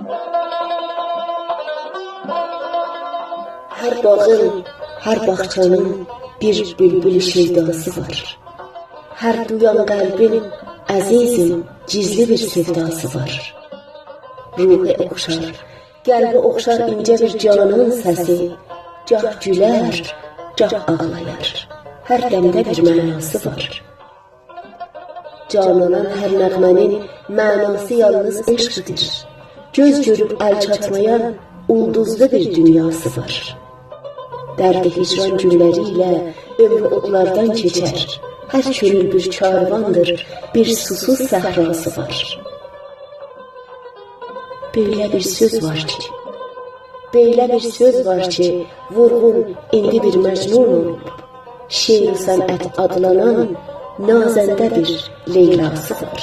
Hər bağın, hər bağçanın bir bülbül şeydası var. Hər duyan qəlbin, əzizim, gizli bir sevdası var. Ruhu oxşar, qəlbi oxşar incə bir canın səsi, gah gülər, gah ağlayar. Hər dəmdə bir mənası var. Cananan hər nəğmənin mənası yalnız eşqdir. Göz görüb əl çatmayan ulduzlu bir dünyası var. Dərdi hicran gülləri ilə ömrü odlardan keçər. Hər könül bir karvandır, bir susuz səhrası var. Belə bir söz var ki, vurğun indi bir məcnun olub. Şeir-i sənət adlanan nazəndə bir leylası var.